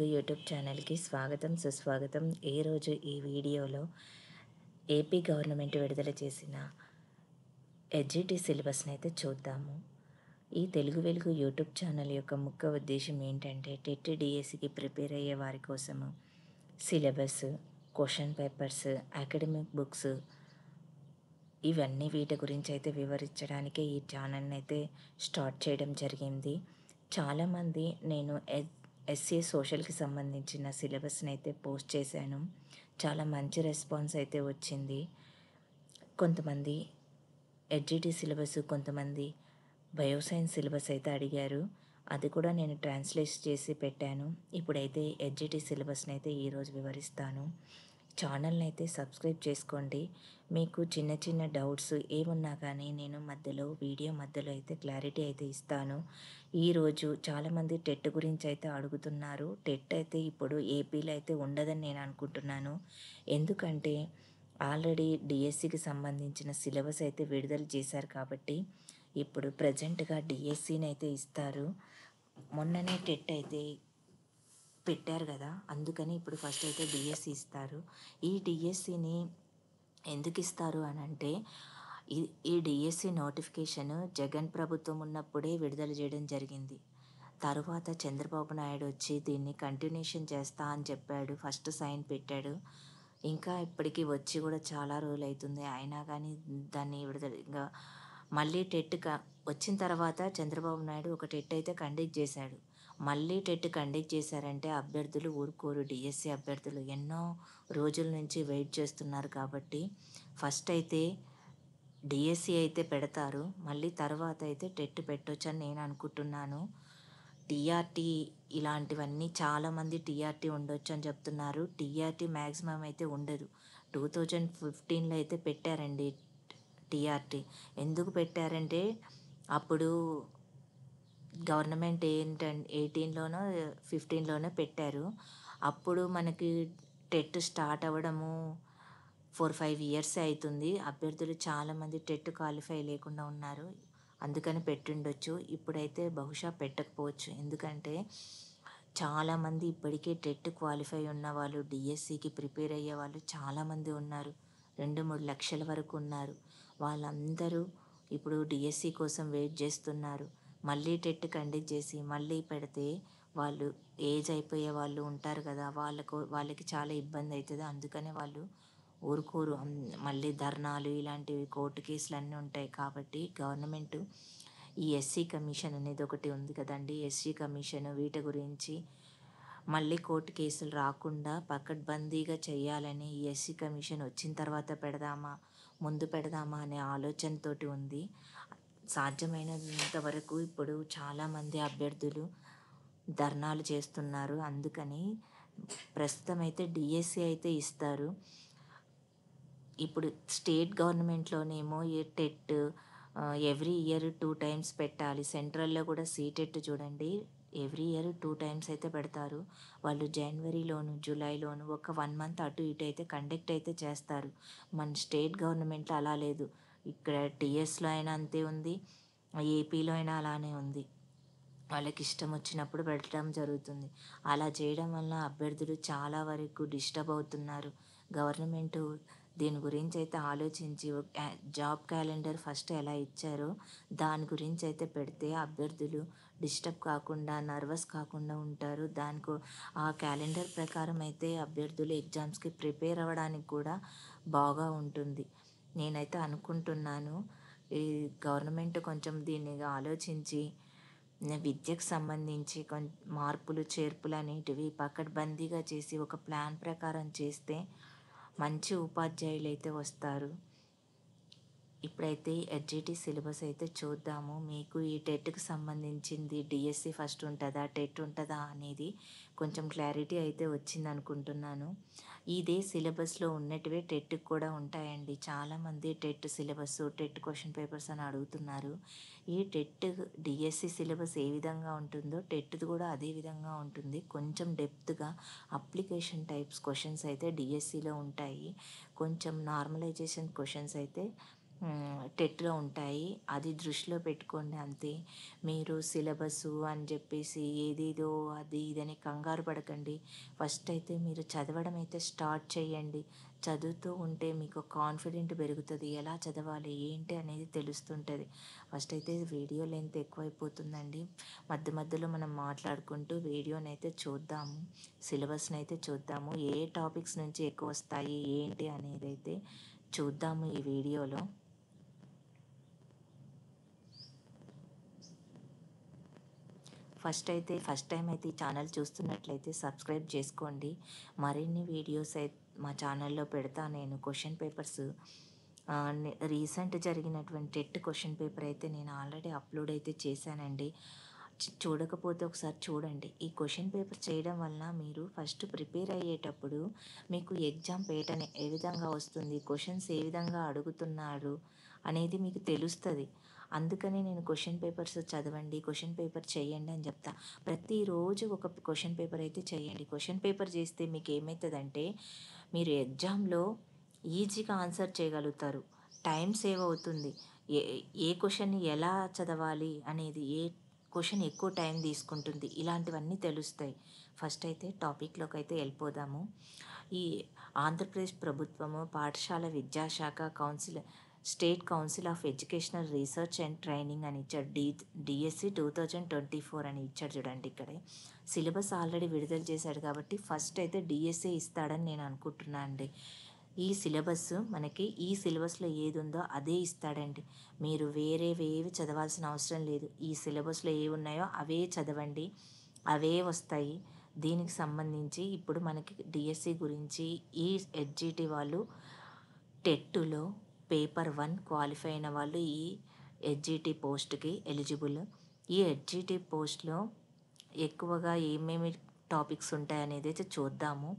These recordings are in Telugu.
తెలుగు యూట్యూబ్ ఛానల్‌కి స్వాగతం, సుస్వాగతం. ఈరోజు ఈ వీడియోలో ఏపీ గవర్నమెంట్ విడుదల చేసిన ఎస్‌జిటి సిలబస్‌నైతే చూద్దాము. ఈ తెలుగు వెలుగు యూట్యూబ్ ఛానల్ యొక్క ముఖ్య ఉద్దేశ్యం ఏంటంటే టెట్, డిఎస్సికి ప్రిపేర్ అయ్యే వారి కోసము syllabus, question papers, academic books ఇవన్నీ వీటి గురించి అయితే వివరించడానికే ఈ ఛానల్‌ని అయితే స్టార్ట్ చేయడం జరిగింది. చాలామంది నేను ఎస్సీ సోషల్‌కి సంబంధించిన సిలబస్‌ని అయితే పోస్ట్ చేశాను. చాలా మంచి రెస్పాన్స్ అయితే వచ్చింది. కొంతమంది ఎస్‌జిటి సిలబస్, కొంతమంది బయోసైన్స్ సిలబస్ అయితే అడిగారు. అది కూడా నేను ట్రాన్స్‌లేట్ చేసి పెట్టాను. ఇప్పుడైతే ఎస్‌జిటి సిలబస్‌ని అయితే ఈరోజు వివరిస్తాను. ఛానల్‌ని అయితే సబ్స్క్రైబ్ చేసుకోండి. మీకు చిన్న చిన్న డౌట్స్ ఏమున్నా కానీ నేను వీడియో మధ్యలో అయితే క్లారిటీ అయితే ఇస్తాను. ఈరోజు చాలామంది టెట్ గురించి అయితే అడుగుతున్నారు. టెట్ అయితే ఇప్పుడు ఏపీలో అయితే ఉండదని నేను అనుకుంటున్నాను. ఎందుకంటే ఆల్రెడీ డిఎస్సికి సంబంధించిన సిలబస్ అయితే విడుదల చేశారు కాబట్టి ఇప్పుడు ప్రెజెంట్‌గా డిఎస్సిని అయితే ఇస్తారు. మొన్ననే టెట్ అయితే పెట్టారు కదా! అందుకని ఇప్పుడు ఫస్ట్ అయితే డిఎస్సి ఇస్తారు. ఈ డిఎస్సిని ఎందుకు ఇస్తారు అనంటే ఈ ఈ డిఎస్సి నోటిఫికేషన్ జగన్ ప్రభుత్వం ఉన్నప్పుడే విడుదల చేయడం జరిగింది. తరువాత చంద్రబాబు నాయుడు వచ్చి దీన్ని కంటిన్యూషన్ చేస్తా అని చెప్పాడు. ఫస్ట్ సైన్ పెట్టాడు. ఇంకా ఇప్పటికి వచ్చి కూడా చాలా రోజులైతుంది. అయినా కానీ దాన్ని విడుదల ఇంగా మళ్ళీ వచ్చిన తర్వాత చంద్రబాబు నాయుడు ఒక టెట్ అయితే కండక్ట్ చేశాడు. మళ్ళీ టెట్ కండక్ట్ చేశారంటే అభ్యర్థులు ఊరుకోరు. డిఎస్సి అభ్యర్థులు ఎన్నో రోజుల నుంచి వెయిట్ చేస్తున్నారు కాబట్టి ఫస్ట్ అయితే డిఎస్సి అయితే పెడతారు. మళ్ళీ తర్వాత అయితే టెట్ పెట్టొచ్చని నేను అనుకుంటున్నాను. టీఆర్‌టీ ఇలాంటివన్నీ చాలామంది టీఆర్‌టీ ఉండొచ్చు అని చెప్తున్నారు. టీఆర్‌టీ మ్యాక్సిమం అయితే ఉండదు. 2015లో అయితే పెట్టారండి టీఆర్‌టీ. ఎందుకు పెట్టారంటే అప్పుడు గవర్నమెంట్ 18లోనో, 15లోనో పెట్టారు. అప్పుడు మనకి టెట్ స్టార్ట్ అవ్వడము 4, 5 ఇయర్సే అయితుంది. అభ్యర్థులు చాలామంది టెట్ క్వాలిఫై లేకుండా ఉన్నారు. అందుకని పెట్టుండొచ్చు. ఇప్పుడైతే బహుశా పెట్టకపోవచ్చు. ఎందుకంటే చాలామంది ఇప్పటికే టెట్ క్వాలిఫై ఉన్నవాళ్ళు, డిఎస్సికి ప్రిపేర్ అయ్యేవాళ్ళు చాలామంది ఉన్నారు. 2, 3 లక్షల వరకు ఉన్నారు. వాళ్ళందరూ ఇప్పుడు డిఎస్సి కోసం వెయిట్ చేస్తున్నారు. మళ్ళీ టెట్ కండక్ట్ చేసి మళ్ళీ పెడితే వాళ్ళు ఏజ్ అయిపోయే వాళ్ళు ఉంటారు కదా! వాళ్ళకి చాలా ఇబ్బంది అయితది. అందుకనే వాళ్ళు ఊరుకోరు. మళ్ళీ ధర్నాలు ఇలాంటివి కోర్టు కేసులు అన్నీ ఉంటాయి కాబట్టి గవర్నమెంటు ఈ ఎస్సీ కమిషన్ అనేది ఒకటి ఉంది కదండీ! ఎస్సీ కమిషన్ వీటి గురించి మళ్ళీ కోర్టు కేసులు రాకుండా పకడ్బందీగా చేయాలని ఈ ఎస్సీ కమిషన్ వచ్చిన తర్వాత పెడదామా, ముందు పెడదామా అనే ఆలోచనతోటి ఉంది. సాధ్యమైనంత వరకు ఇప్పుడు చాలామంది అభ్యర్థులు ధర్నాలు చేస్తున్నారు. అందుకని ప్రస్తుతం అయితే డిఎస్సి అయితే ఇస్తారు. ఇప్పుడు స్టేట్ గవర్నమెంట్‌లోనేమో ఈ టెట్ ఎవ్రీ ఇయర్ 2 టైమ్స్ పెట్టాలి. సెంట్రల్‌లో కూడా సీటెట్ చూడండి ఎవ్రీ ఇయర్ 2 టైమ్స్ అయితే పెడతారు. వాళ్ళు జనవరిలోను, జూలైలోను ఒక 1 మంత్ అటు ఇటు అయితే కండక్ట్ అయితే చేస్తారు. మన స్టేట్ గవర్నమెంట్‌లో అలా లేదు. ఇక్కడ టీఎస్‌లో అయినా అంతే ఉంది. ఏపీలో అయినా అలానే ఉంది. వాళ్ళకి ఇష్టం వచ్చినప్పుడు పెట్టడం జరుగుతుంది. అలా చేయడం వల్ల అభ్యర్థులు చాలా వరకు డిస్టర్బ్ అవుతున్నారు. గవర్నమెంటు దీని గురించి అయితే ఆలోచించి జాబ్ క్యాలెండర్ ఫస్ట్ ఎలా ఇచ్చారో దాని గురించి అయితే పెడితే అభ్యర్థులు డిస్టర్బ్ కాకుండా, నర్వస్ కాకుండా ఉంటారు. ఆ క్యాలెండర్ ప్రకారం అయితే అభ్యర్థులు ఎగ్జామ్స్‌కి ప్రిపేర్ అవ్వడానికి కూడా బాగా ఉంటుంది. నేనైతే అనుకుంటున్నాను. ఈ గవర్నమెంట్ కొంచెం దీన్ని ఆలోచించి విద్యకు సంబంధించి మార్పులు, చేర్పులు అనేటివి పకడ్బందీగా చేసి ఒక ప్లాన్ ప్రకారం చేస్తే మంచి ఉపాధ్యాయులైతే వస్తారు. ఇప్పుడైతే ఎస్‌జిటి సిలబస్ అయితే చూద్దాము. మీకు ఈ టెట్‌కి సంబంధించింది డిఎస్సి ఫస్ట్ ఉంటదా? టెట్ ఉంటదా? అనేది కొంచెం క్లారిటీ అయితే వచ్చిందనుకుంటున్నాను. ఇదే సిలబస్‌లో ఉన్నటివే టెట్‌కి కూడా ఉంటాయండి. చాలామంది TET syllabus, TET question papers అని అడుగుతున్నారు. ఈ టెట్ డిఎస్సి సిలబస్ ఏ విధంగా ఉంటుందో టెట్‌ది కూడా అదే విధంగా ఉంటుంది. కొంచెం డెప్త్‌గా అప్లికేషన్ టైప్స్ క్వెషన్స్ అయితే డిఎస్సిలో ఉంటాయి. కొంచెం నార్మలైజేషన్ క్వెషన్స్ అయితే టెట్‌లో ఉంటాయి. అది దృష్టిలో పెట్టుకోండి అంతే. మీరు సిలబసు అని చెప్పేసి ఏదేదో అది ఇదని కంగారు పడకండి. ఫస్ట్ అయితే మీరు చదవడం అయితే స్టార్ట్ చేయండి. చదువుతూ ఉంటే మీకు కాన్ఫిడెంట్ పెరుగుతది. ఎలా చదవాలి ఏంటి అనేది తెలుస్తుంటది. ఫస్ట్ అయితే వీడియో లెంత్ ఎక్కువైపోతుందండి. మధ్య మధ్యలో మనం మాట్లాడుకుంటూ వీడియోనైతే చూద్దాము. సిలబస్‌నైతే చూద్దాము. ఏ టాపిక్స్ నుంచి ఎక్కువొస్తాయి ఏంటి అనేదైతే చూద్దాము ఈ వీడియోలో. ఫస్ట్ టైం అయితే ఈ ఛానల్ చూస్తున్నట్లయితే సబ్స్క్రైబ్ చేసుకోండి. మరిన్ని వీడియోస్ మా ఛానల్లో పెడతా నేను. క్వశ్చన్ పేపర్స్ రీసెంట్ జరిగినటువంటి టెట్ క్వశ్చన్ పేపర్ అయితే నేను ఆల్రెడీ అప్లోడ్ అయితే చేశానండి. చూడకపోతే ఒకసారి చూడండి. ఈ క్వశ్చన్ పేపర్ చేయడం వలన మీరు ఫస్ట్ ప్రిపేర్ అయ్యేటప్పుడు మీకు ఎగ్జామ్ పేటర్న్ ఏ విధంగా వస్తుంది, క్వశ్చన్స్ ఏ విధంగా అడుగుతున్నారు అనేది మీకు తెలుస్తుంది. అందుకని నేను క్వశ్చన్ పేపర్స్ చదవండి, క్వశ్చన్ పేపర్ చేయండి అని చెప్తా. ప్రతిరోజు ఒక క్వశ్చన్ పేపర్ అయితే చేయండి. క్వశ్చన్ పేపర్ చేస్తే మీకు ఏమవుతుందంటే మీరు ఎగ్జామ్లో ఈజీగా ఆన్సర్ చేయగలుగుతారు. టైం సేవ్ అవుతుంది. ఏ ఏ క్వశ్చన్ని ఎలా చదవాలి అనేది, ఏ క్వశ్చన్ ఎక్కువ టైం తీసుకుంటుంది, ఇలాంటివన్నీ తెలుస్తాయి. ఫస్ట్ అయితే టాపిక్లోకి అయితే వెళ్ళిపోదాము. ఈ ఆంధ్రప్రదేశ్ ప్రభుత్వము పాఠశాల విద్యాశాఖ council state council of educational research and training అని ఇచ్చాడు. డిఎస్సి 2024 అని ఇచ్చాడు చూడండి. ఇక్కడే సిలబస్ ఆల్రెడీ విడుదల చేశాడు కాబట్టి ఫస్ట్ అయితే డిఎస్సి ఇస్తాడని నేను అనుకుంటున్నాను అండి. ఈ సిలబస్ మనకి ఈ సిలబస్లో ఏది ఉందో అదే ఇస్తాడండి. మీరు వేరేవేవి చదవాల్సిన అవసరం లేదు. ఈ సిలబస్లో ఏవి ఉన్నాయో అవే చదవండి, అవే వస్తాయి. దీనికి సంబంధించి ఇప్పుడు మనకి డిఎస్సి గురించి ఈ ఎడ్జిటి వాళ్ళు టెట్లో పేపర్ 1 క్వాలిఫై అయిన వాళ్ళు ఈ ఎడ్జిటి పోస్ట్కి ఎలిజిబుల్. ఈ ఎడ్జిటి పోస్ట్లో ఎక్కువగా ఏమేమి టాపిక్స్ ఉంటాయనేది అయితే చూద్దాము.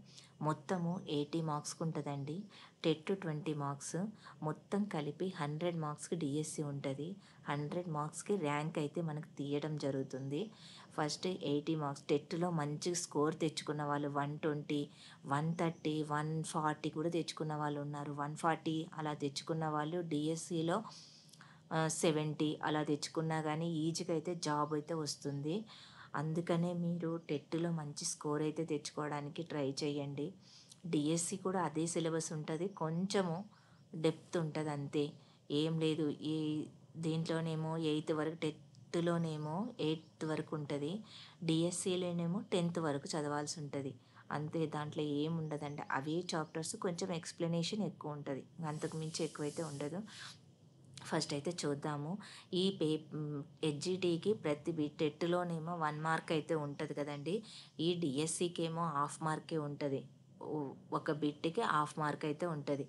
మొత్తము 80 మార్క్స్కి ఉంటుందండి. టెట్ 20 మార్క్స్, మొత్తం కలిపి 100 మార్క్స్కి డిఎస్సి ఉంటుంది. 100 మార్క్స్కి ర్యాంక్ అయితే మనకు తీయడం జరుగుతుంది. ఫస్ట్ 80 మార్క్స్ టెట్లో మంచి స్కోర్ తెచ్చుకున్న వాళ్ళు 120, 130, 140 కూడా తెచ్చుకున్న వాళ్ళు ఉన్నారు. 140 అలా తెచ్చుకున్న వాళ్ళు డిఎస్సిలో 70 అలా తెచ్చుకున్నా కానీ ఈజీగా అయితే జాబ్ అయితే వస్తుంది. అందుకనే మీరు టెట్లో మంచి స్కోర్ అయితే తెచ్చుకోవడానికి ట్రై చేయండి. డిఎస్సి కూడా అదే సిలబస్ ఉంటుంది, కొంచెము డెప్త్ ఉంటుంది అంతే, ఏం లేదు. ఈ దీంట్లోనేమో 8th వరకు, టెట్లోనేమో 8th వరకు ఉంటుంది, డిఎస్సిలోనేమో 10th వరకు చదవాల్సి ఉంటుంది అంతే. దాంట్లో ఏం ఉండదండి. అవే చాప్టర్స్, కొంచెం ఎక్స్ప్లెనేషన్ ఎక్కువ ఉంటుంది, అంతకు మించి ఎక్కువైతే ఉండదు. ఫస్ట్ అయితే చూద్దాము. ఈ హెచ్జిటికి ప్రతి టెట్లోనేమో 1 మార్క్ అయితే ఉంటుంది కదండి. ఈ డిఎస్సికి ఏమో హాఫ్ మార్కే ఉంటుంది. ఒక బిట్కి హాఫ్ మార్క్ అయితే ఉంటుంది.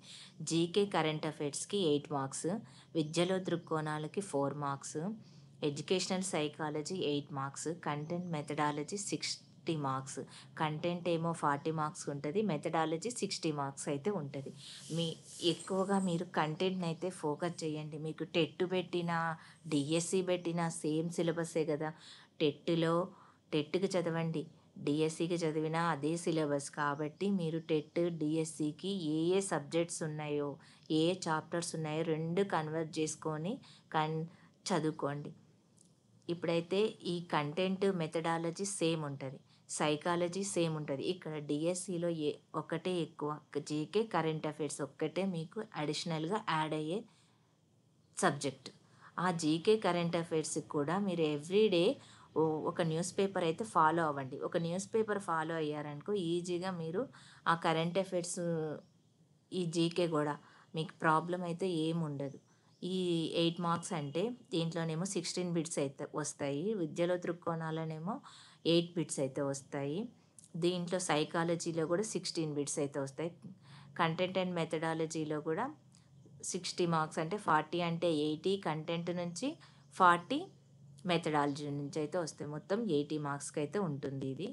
జీకే కరెంట్ అఫైర్స్కి 8 మార్క్స్, విద్యలో దృక్కోణాలకి 4 marks, educational psychology 8 marks, content methodology 60 marks. Content ఏమో 40 మార్క్స్ ఉంటుంది, మెథడాలజీ 60 మార్క్స్ అయితే ఉంటుంది. ఎక్కువగా మీరు కంటెంట్ని అయితే ఫోకస్ చేయండి. మీకు టెట్ పెట్టినా డిఎస్సి పెట్టినా సేమ్ సిలబస్సే కదా. టెట్కి చదవండి, డిఎస్సికి చదివినా అదే సిలబస్ కాబట్టి మీరు టెట్ డిఎస్సికి ఏ ఏ సబ్జెక్ట్స్ ఉన్నాయో, ఏ ఏ చాప్టర్స్ ఉన్నాయో రెండు కన్వర్ట్ చేసుకొని చదువుకోండి. ఇప్పుడైతే ఈ కంటెంట్ మెథడాలజీ సేమ్ ఉంటుంది, సైకాలజీ సేమ్ ఉంటుంది. ఇక్కడ డిఎస్సిలో ఒకటే ఎక్కువ, జీకే కరెంట్ అఫైర్స్ ఒక్కటే మీకు అడిషనల్గా యాడ్ అయ్యే సబ్జెక్ట్. ఆ జీకే కరెంట్ అఫైర్స్కి కూడా మీరు ఎవ్రీడే ఒక న్యూస్ పేపర్ అయితే ఫాలో అవ్వండి. ఒక న్యూస్ పేపర్ ఫాలో అయ్యారనుకో ఈజీగా మీరు ఆ కరెంట్ అఫైర్స్, ఈ జీకే కూడా మీకు ప్రాబ్లం అయితే ఏముండదు. ఈ 8 మార్క్స్ అంటే దీంట్లోనేమో 16 బిట్స్ అయితే వస్తాయి, విద్యలో దృక్కోణాలనేమో 8 బిట్స్ అయితే వస్తాయి, దీంట్లో సైకాలజీలో కూడా 16 బిట్స్ అయితే వస్తాయి, కంటెంట్ అండ్ మెథడాలజీలో కూడా 60 మార్క్స్ అంటే 40 అంటే 80 కంటెంట్ నుంచి, 40 మెథడాలజీ నుంచి అయితే వస్తాయి. మొత్తం 80 మార్క్స్కి అయితే ఉంటుంది ఇది.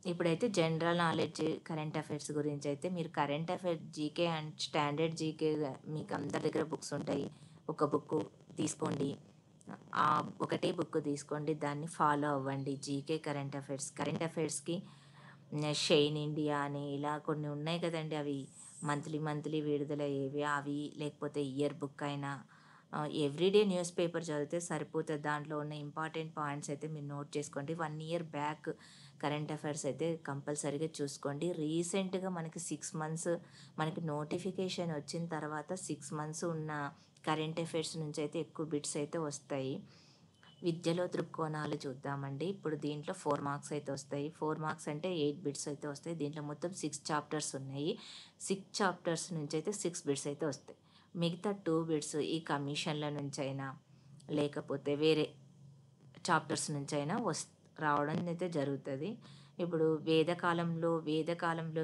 ఇప్పుడైతే జనరల్ నాలెడ్జ్ కరెంట్ అఫైర్స్ గురించి అయితే మీరు current affairs GK and standard GK మీకు అందరి దగ్గర బుక్స్ ఉంటాయి. ఒక బుక్ తీసుకోండి, ఒకటే బుక్ తీసుకోండి, దాన్ని ఫాలో అవ్వండి. జీకే కరెంట్ అఫైర్స్కి షైన్ ఇండియా అని ఇలా కొన్ని ఉన్నాయి కదండీ! అవి మంత్లీ విడుదలయ్యేవి అవి, లేకపోతే ఇయర్ బుక్ అయినా ఎవ్రీడే న్యూస్ పేపర్ చదివితే సరిపోతది. దాంట్లో ఉన్న ఇంపార్టెంట్ పాయింట్స్ అయితే మీరు నోట్ చేసుకోండి. 1 ఇయర్ బ్యాక్ కరెంట్ అఫైర్స్ అయితే కంపల్సరీగా చూసుకోండి. రీసెంట్‌గా మనకి 6 మంత్స్ మనకి నోటిఫికేషన్ వచ్చిన తర్వాత 6 మంత్స్ ఉన్న కరెంట్ అఫైర్స్ నుంచి అయితే ఎక్కువ బిట్స్ అయితే వస్తాయి. విద్యలో దృక్కోణాలు చూద్దామండి. ఇప్పుడు దీంట్లో 4 మార్క్స్ అయితే వస్తాయి. 4 మార్క్స్ అంటే 8 బిట్స్ అయితే వస్తాయి. దీంట్లో మొత్తం 6 చాప్టర్స్ ఉన్నాయి. 6 చాప్టర్స్ నుంచి అయితే 6 బిట్స్ అయితే వస్తాయి. మిగతా 2 బిట్స్ ఈ కమిషన్ల నుంచైనా, లేకపోతే వేరే చాప్టర్స్ నుంచైనా రావడం అయితే జరుగుతది. ఇప్పుడు వేదకాలంలో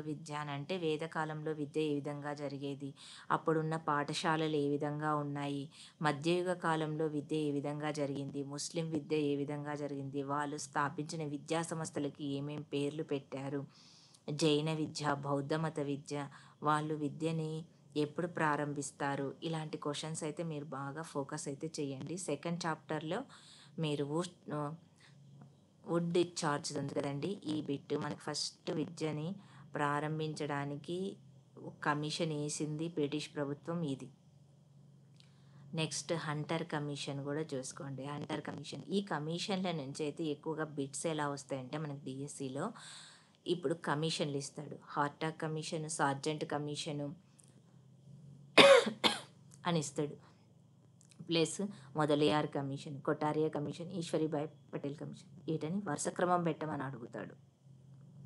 విద్య అనంటే, వేదకాలంలో విద్య ఏ విధంగా జరిగేది? అప్పుడున్న పాఠశాలలు ఏ విధంగా ఉన్నాయి? మధ్యయుగ కాలంలో విద్య ఏ విధంగా జరిగింది? ముస్లిం విద్య ఏ విధంగా జరిగింది? వాళ్ళు స్థాపించిన విద్యా సంస్థలకి ఏమేం పేర్లు పెట్టారు? జైన విద్య, బౌద్ధ మత విద్య, వాళ్ళు విద్యని ఎప్పుడు ప్రారంభిస్తారు? ఇలాంటి క్వెషన్స్ అయితే మీరు బాగా ఫోకస్ అయితే చేయండి. సెకండ్ చాప్టర్‌లో మీరు వుడ్ డిశ్చార్జ్ ఉంది కదండీ! ఈ బిట్ మనకి ఫస్ట్ విద్యని ప్రారంభించడానికి కమిషన్ ఏసింది బ్రిటిష్ ప్రభుత్వం ఇది. నెక్స్ట్ హంటర్ కమిషన్ కూడా చూసుకోండి. Hunter commission. ఈ కమిషన్‌ల నుంచి అయితే ఎక్కువగా బిట్స్ ఎలా వస్తాయంటే మనకి డీఎస్సీలో ఇప్పుడు కమిషన్‌లు ఇస్తాడు. హార్టాగ్ కమిషన్, సార్జెంట్ కమిషను అని ఇస్తాడు. ప్లస్ మొదలియార్ కమిషన్, కొఠారియా కమిషన్, ఈశ్వరీబాయి పటేల్ కమిషన్. వీటిని వరుస క్రమం పెట్టమని అడుగుతాడు.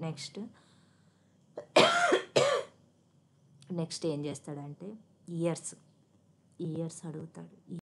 నెక్స్ట్ ఏం చేస్తాడంటే ఇయర్స్ అడుగుతాడు.